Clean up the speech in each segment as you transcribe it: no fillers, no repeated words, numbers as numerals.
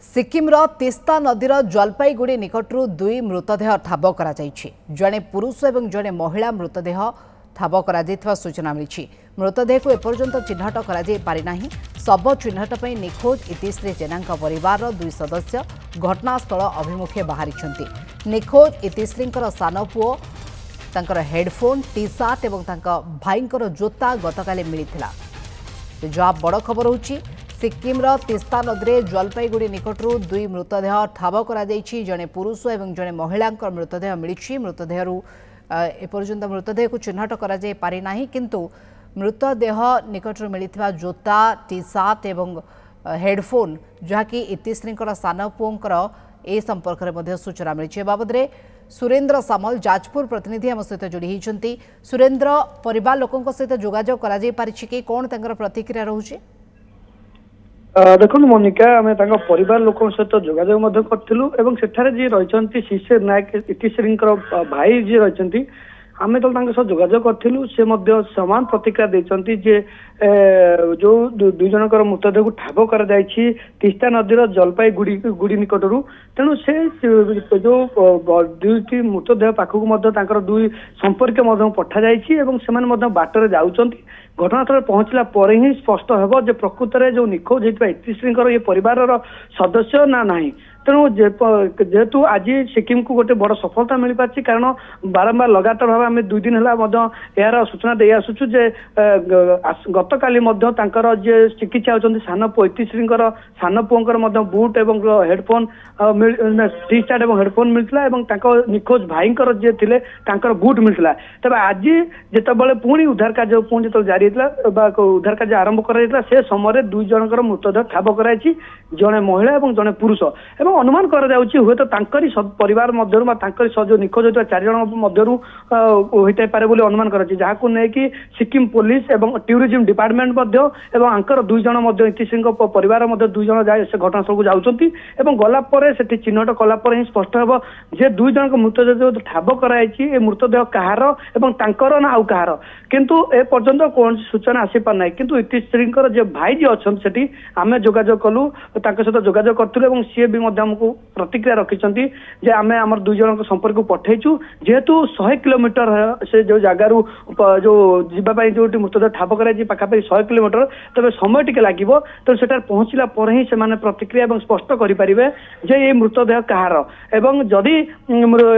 सिक्किमर तीस्ता नदीर जलपाईगुड़ी निकटू दुई मृतदेह ठाब कर जड़े पुरुष और जड़े महिला मृतदेह ठाब कर सूचना मिली। मृतदेह को एपर्यंत चिन्हट कर शव चिन्हट पर निखोज इतिश्री जेना परिवार दुई सदस्य घटनास्थल अभिमुखे बाहरी। निखोज इतिश्री सान पुओ हेडफोन टी सार्ट और भाई जोता गतकाली मिलता। जहाँ बड़ खबर होची सिक्किमर तीस्ता नदी जलपाईगुड़ी निकटू दुई मृतदेह ठाब कर जड़े पुरुष और जड़े महिला मृतदेह मिली। मृतदेह एपर्यंत मृतदेह को चिन्हट कर किंतु मृतदेह निकटू मिलता जोता टी सार्ट और हेडफोन जहाँकि इतिश्री सान पुओंकर ए संपर्क में सूचना मिली। बाबद सुरेंद्र सामल जाजपुर प्रतिनिधि आम सहित जोड़ी होती। सुरेंद्र परिवार लोकों सहित जोगाजोग कर कौन प्रतिक्रिया रोचे? देखो मोनिका आम परिवार लोक सहित जोगाजोग करूँ जी रही शिशिर नायक इतिश्री भाई जी रही आम तो जोगाजोग करूँ से समान प्रतिक्रिया देते जे जो दुई जनकर मृतदेह को ठाब कर तीस्ता नदीर जलपाईगुड़ी गुड़ी निकटू तेणु से जो दुईटी मृतदेह पाखक दुई संपर्क पठा जाए बाटर जाऊँच घटनास्थल पहुंचला पर ही स्पष्ट होब जे प्रकृत में जो निखोज होता इतिश्री ये परिवार सदस्य ना ना तेणु जेहेतु आज सिक्किम को गोटे बड़ सफलता मिल पार्टी कारण बारंबार लगातार भाव आम 2 दिन यार सूचना दे आसुचु जे गत काली जे चिकित्सा होती सान पुओ इतिश्री सान पुओंकर बुट एवं हेडफोन टी सार्ट और हेडफोन मिलता निखोज भाई जे थे बुट मिलता। तब आज जिते पुणी उद्धार कार्य पुणी जो जारी उद्धार कार्य आरंभ कर से समय 2 जनकर मृतदेह ठाब कर जड़े महिला और जड़े पुरुष एवं अनुमान कर परिवार मध्य जो निखोज होता 4 जन होता पारे अनुमान कर कि सिक्किम पुलिस एवं टूरिज्म डिपार्टमेंट आंकर 2 जन इतिश्री परिवार 2 जन जाए से घटनास्थल को जाऊँच गलापर से चिन्हट कलापर ही स्पष्ट हे जे 2 जन मृतदेह जो ठाब कर मृतदेह कहार एवं ना आउ कहार किंतु ए पर्यंत कौन सूचना आसी पार ना किंतु इतिश्री जो भाई जी अच्छा से आम जोगाजोग कलु सहित जोगाजोग करूँ सी भी आमको प्रतिक्रिया रखिंट जे आम आम 2 जन संपर्क को पठेचु जेहेतु 100 किलोमीटर से जो जगार जो जीवाई जो मृतदेह ठाब कर पाखापाखि 100 किलोमीटर तबे समय टिके लगे तो सेटार पहुंचला पर ही से प्रतिक्रिया स्पष्ट करें जे ये मृतदेह कहार एवं जदि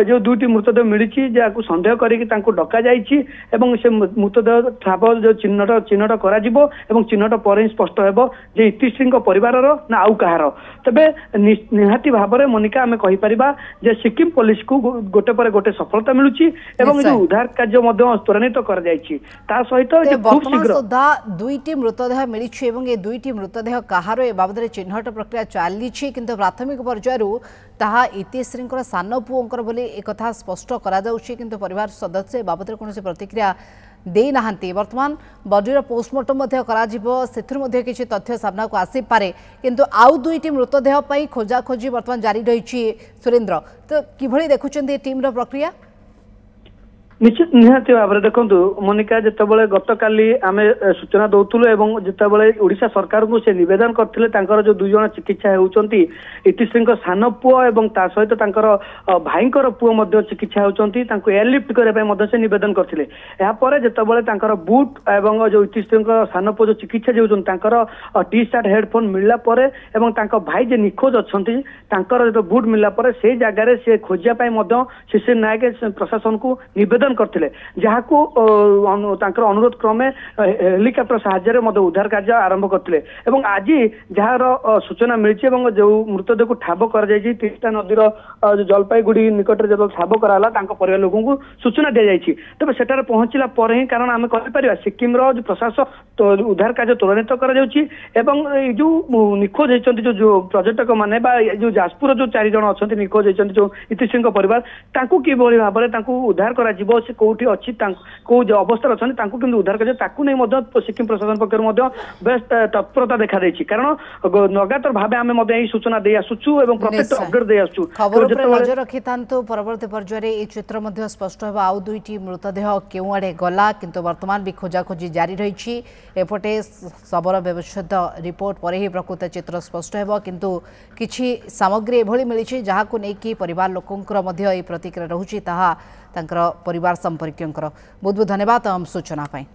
जो 2टी मृतदेह मिली जहाँ सन्देह करके डक से मृतदेह ठाब जो चिन्हट कर चिन्हट पर ही स्पष्ट हे जे इतिश्री परिवार ना आउ कहार तबे निहाती भाव में मोनिका आम कहीपर जे सिक्किम पुलिस को गोटे पर गोटे सफलता मिलूची एवं जो उद्धार कार्य त्वरान्वित कर सहित खूब शीघ्र 2टी मृतदेह मिली ये 2टी मृतदेह कहार ए बाबद चिन्हट प्रक्रिया चली किंतु प्राथमिक पर्यायर इतिश्री सान पुओंकर बोली एक स्पष्ट कर परिवार सदस्य बाबद कौन प्रतिक्रिया दे नाहांती। वर्तमान बॉडीर पोस्टमार्टम से किसी तथ्य सामना को आसी पारे किंतु आउ 2टी मृतदेह खोजाखोजी वर्तमान जारी रही। सुरेंद्र तो किभली देखुछन्ती टीम प्रक्रिया? निश्चित निहाती भाव में देखो मोनिका जिते गत काली आम सूचना दौलू जिते ओडिशा सरकार को से निवेदन करते जो 2 जन चिकित्सा होती इतिश्री सान पुओ और सहित भाई पुओ चिकित्सा होती एयरलिफ्ट करने से निवेदन करते जिते बुट और जो इतिश्री सान पुओ जो चिकित्सा जो टी सार्ट हेडफोन मिलला भाई जे निखोज अच्छा जो बुट मिलला से जगार से खोजापी शिशिर नायक प्रशासन को निवेदन करते जहाँ को अनुरोध क्रमे हेलिकॉप्टर साहाय्य उद्धार कार्य आरंभ करते आज जार सूचना मिली जो मृतदेह को ठाब कर तीस्ता नदीर जलपाईगुड़ी निकट जो ठाब कराला परिवार लोगों को सूचना दी जाए तबे सेठार पहुंचला पर ही कारण आम कहीपर सिक्किम जो प्रशासन उद्धार कार्य त्वरान्वित कर जो निखोज होती जो पर्यटक मैंने जो जाजपुर जो 4 जन अच्छा निखोज होती जो इतिश्री परिवार कि भाव में उद्धार कर से कोठी अच्छी को अवस्था अच्छा किंतु उद्धार कर सिक्किम प्रशासन पक्ष बेस तत्परता देखा देछि कारण लगातार भाव आम सूचना दे आसुचु एवं प्रत्येक अपडेट दे आसुचु खबर पर नजर रखि परवर्ती पर्यायर ये चित्र मध्य स्पष्ट हो आउ दुईटी मृतदेह केउ आड़े गला किंतु वर्तमान भी खोजाखोजी जारी रही एपटे शबर व्यवच्छेद रिपोर्ट पर ही प्रकृत चित्र स्पष्ट हो किंतु किछि सामग्री एभली मिली जहां नहीं परिवार लोकंकर प्रतिक्रिया रहुछि ताहा तांकर परिवार संपर्कियों बहुत बहुत धन्यवाद सूचना पाई।